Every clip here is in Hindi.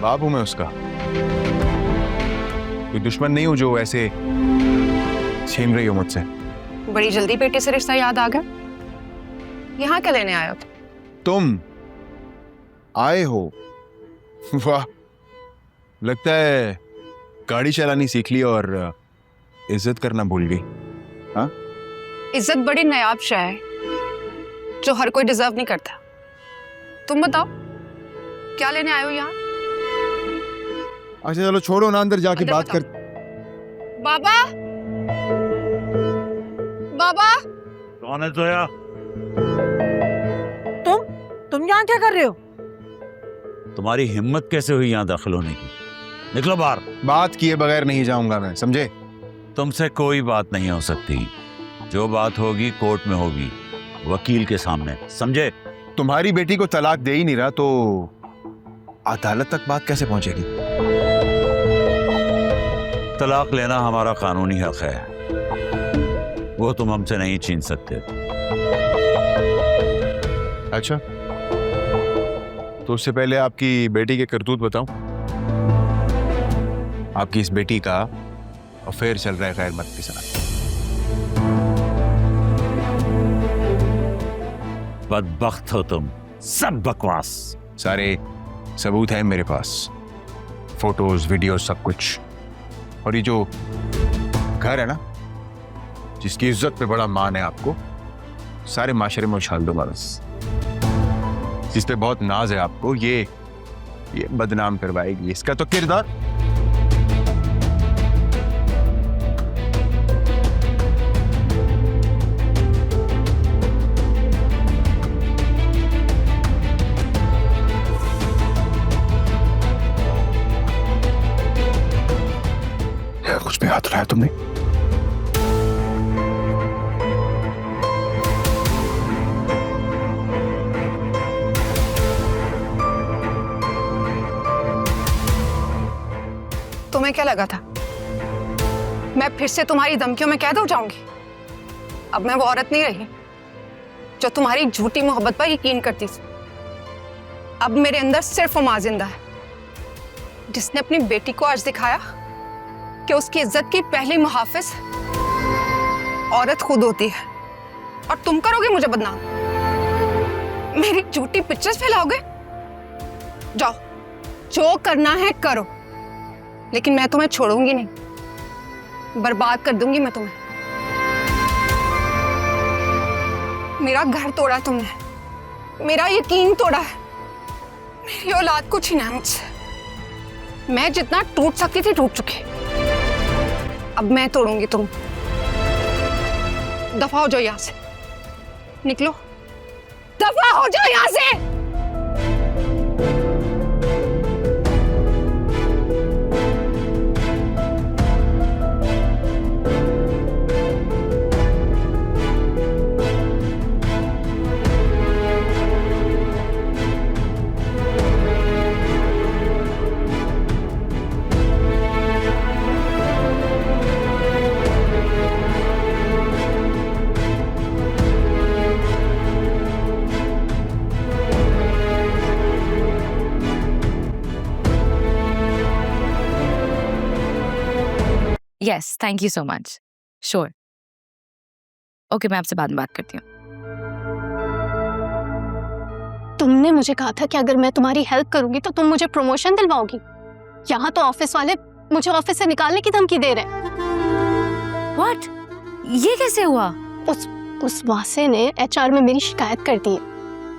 बाप हूं मैं उसका, कोई दुश्मन नहीं हूं जो ऐसे छीन रही हो मुझसे। बड़ी जल्दी बेटे से रिश्ता याद आ गया। यहाँ क्या लेने आए हो? तुम आए हो? वाह, लगता है गाड़ी चलानी सीख ली और इज्जत करना भूल गई। हाँ, इज्जत बड़ी नायाब शय है जो हर कोई डिजर्व नहीं करता। तुम बताओ क्या लेने आए हो यहाँ? अच्छा चलो छोड़ो ना, अंदर जाके अंदर बात बताओ। कर। बाबा, बाबा। कौन है जोया? तुम यहाँ क्या कर रहे हो? तुम्हारी हिम्मत कैसे हुई यहाँ दाखिल होने की? निकलो बाहर। बात किए बगैर नहीं जाऊंगा मैं, समझे? तुमसे कोई बात नहीं हो सकती। जो बात होगी कोर्ट में होगी, वकील के सामने, समझे? तुम्हारी बेटी को तलाक दे ही नहीं रहा तो अदालत तक बात कैसे पहुंचेगी? तलाक लेना हमारा कानूनी हक है, वो तुम हमसे नहीं छीन सकते। अच्छा, तो उससे पहले आपकी बेटी के करतूत बताऊं। आपकी इस बेटी का अफेयर चल रहा है गैर मर्द के साथ। बदबख्त हो तुम, सब बकवास। सारे सबूत हैं मेरे पास, फोटोज, वीडियो, सब कुछ। और ये जो घर है ना, जिसकी इज्जत पे बड़ा मान है आपको, सारे माशरे में उछाल दो बस। जिस पे बहुत नाज है आपको, ये बदनाम करवाएगी। इसका तो किरदार। कुछ भी हाथ उठाया तुमने? तुम्हें क्या लगा था मैं फिर से तुम्हारी धमकियों में कैद हो जाऊंगी? अब मैं वो औरत नहीं रही जो तुम्हारी झूठी मोहब्बत पर यकीन करती थी। अब मेरे अंदर सिर्फ वो मां जिंदा है जिसने अपनी बेटी को आज दिखाया कि उसकी इज्जत की पहली मुहाफिज औरत खुद होती है। और तुम करोगे मुझे बदनाम, मेरी झूठी पिक्चर्स फैलाओगे। जाओ, जो करना है करो, लेकिन मैं तुम्हें छोड़ूंगी नहीं, बर्बाद कर दूंगी मैं तुम्हें। मेरा घर तोड़ा तुमने, मेरा यकीन तोड़ा है, मेरी औलाद को छीना मुझसे। मैं जितना टूट सकती थी टूट चुकी, अब मैं तोड़ूंगी तुम। दफा हो जाओ यहां से, निकलो, दफा हो जाओ यहां से। Yes, thank you so much. Sure, okay, मैं आपसे बाद में बात करती हूँ। तुमने मुझे कहा था कि अगर मैं तुम्हारी हेल्प करूंगी तो तुम मुझे प्रमोशन दिलवाओगी। यहाँ तो ऑफिस वाले मुझे ऑफिस से निकालने की धमकी दे रहे हैं। व्हाट? ये कैसे हुआ? उस वासे ने एचआर में मेरी शिकायत कर दी है।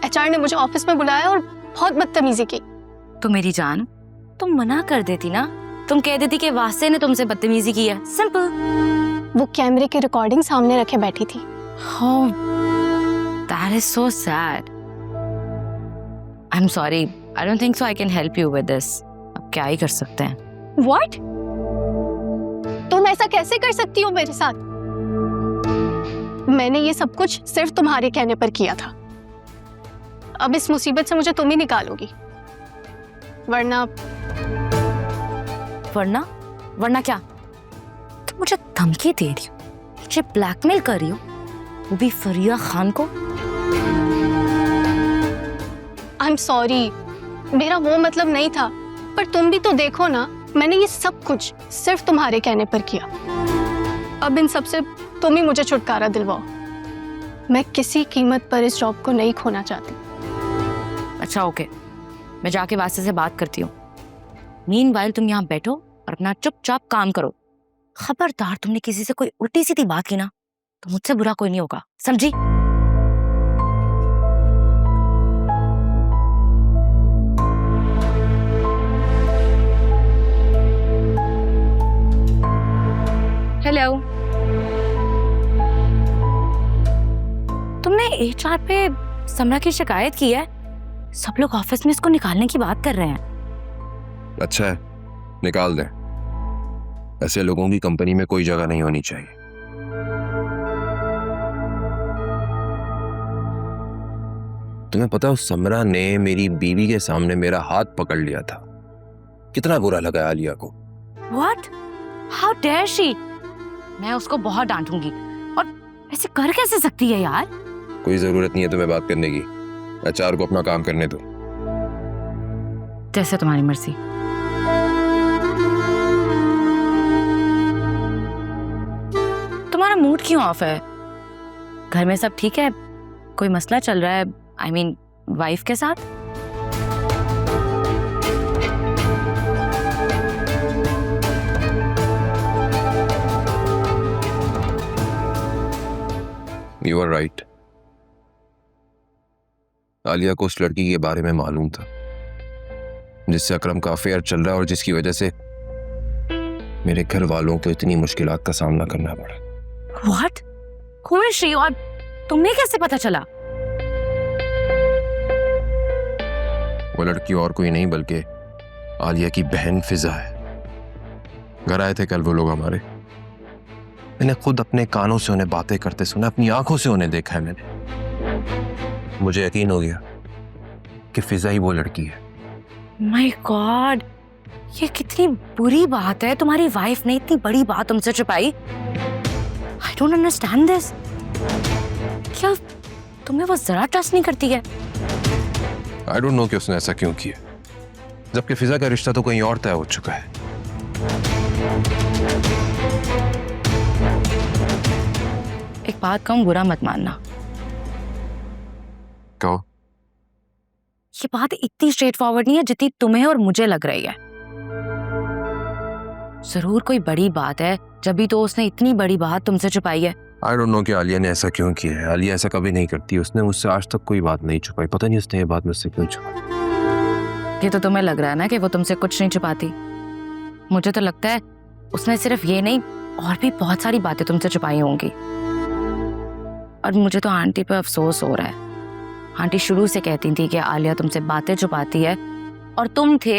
एचआर ने मुझे ऑफिस में बुलाया और बहुत बदतमीजी की। तो मेरी जान, तुम मना कर देती ना, तुम कह देती कि वासे ने तुमसे बदतमीजी की है, सिंपल। वो कैमरे की रिकॉर्डिंग सामने रखे बैठी थी। Oh, that is so sad. I'm sorry. I don't think so I can help you with this. अब क्या ही कर सकते हैं? What? तुम ऐसा कैसे कर सकती हो मेरे साथ? मैंने ये सब कुछ सिर्फ तुम्हारे कहने पर किया था। अब इस मुसीबत से मुझे तुम ही निकालोगी, वरना वरना क्या? तुम मुझे धमकी दे रही हो, मुझे ब्लैकमेल कर रही हो, वो भी फरिया खान को? आई एम सॉरी, मेरा वो मतलब नहीं था। पर तुम भी तो देखो ना, मैंने ये सब कुछ सिर्फ तुम्हारे कहने पर किया। अब इन सब से तुम ही मुझे छुटकारा दिलवाओ। मैं किसी कीमत पर इस जॉब को नहीं खोना चाहती। अच्छा ओके, मैं जाके वास्ते से बात करती हूँ। मीनवाइल तुम यहाँ बैठो और अपना चुपचाप काम करो। खबरदार तुमने किसी से कोई उल्टी सीधी बात की ना तो मुझसे बुरा कोई नहीं होगा, समझी? हेलो, तुमने HR पे समरा की शिकायत की है? सब लोग ऑफिस में इसको निकालने की बात कर रहे हैं। अच्छा है, निकाल दें। ऐसे लोगों की कंपनी में कोई जगह नहीं होनी चाहिए। तुम्हें पता, उस समरा ने मेरी बीवी के सामने मेरा हाथ पकड़ लिया था। कितना बुरा लगा आलिया को। What? How dare she? मैं उसको बहुत डांटूंगी। और ऐसे कर कैसे सकती है यार? कोई जरूरत नहीं है तुम्हें बात करने की। HR को अपना काम करने दो। जैसे तुम्हारी मर्जी। तुम्हारा मूड क्यों ऑफ है? घर में सब ठीक है? कोई मसला चल रहा है? I mean, वाइफ के साथ? You are right. आलिया को उस लड़की के बारे में मालूम था जिससे अकरम का अफेयर चल रहा है और जिसकी वजह से मेरे घर वालों को इतनी मुश्किलात का सामना करना पड़ा। What? Who is she? और तुम्हें कैसे पता चला? वो लड़की और कोई नहीं बल्कि आलिया की बहन फिजा है। घर आए थे कल वो लोग हमारे। मैंने खुद अपने कानों से उन्हें बातें करते सुना, अपनी आंखों से उन्हें देखा है मैंने। मुझे यकीन हो गया कि फिजा ही वो लड़की है। My God, ये कितनी बुरी बात है। तुम्हारी वाइफ ने इतनी बड़ी बात तुमसे छुपाई। I don't understand this. क्या तुम्हें वो जरा ट्रस्ट नहीं करती है? आई डोंट नो कि उसने ऐसा क्यों किया, जबकि फिजा का रिश्ता तो कहीं और तय हो चुका है। एक बात कहूं, बुरा मत मानना। कहो। ये बात इतनी स्ट्रेट फॉरवर्ड नहीं है जितनी तुम्हें और मुझे लग रही है। जरूर कोई बड़ी बात है, जब भी तो उसने इतनी बड़ी बात तुमसे छुपाई है। आई डोंट नो कि आलिया ने ऐसा क्यों किया है। आलिया ऐसा कभी नहीं करती। उसने मुझसे आज तक कोई बात नहीं छुपाई। पता नहीं उसने ये बात मुझसे क्यों छुपाई। ये तो तुम्हें लग रहा है ना कि वो तुमसे कुछ नहीं छुपाती। मुझे तो लगता है उसने सिर्फ ये नहीं और भी बहुत सारी बातें तुमसे छुपाई होंगी। और मुझे तो आंटी पे अफसोस हो रहा है। आंटी शुरू से कहती थी कि आलिया तुमसे बातें छुपाती है और तुम थे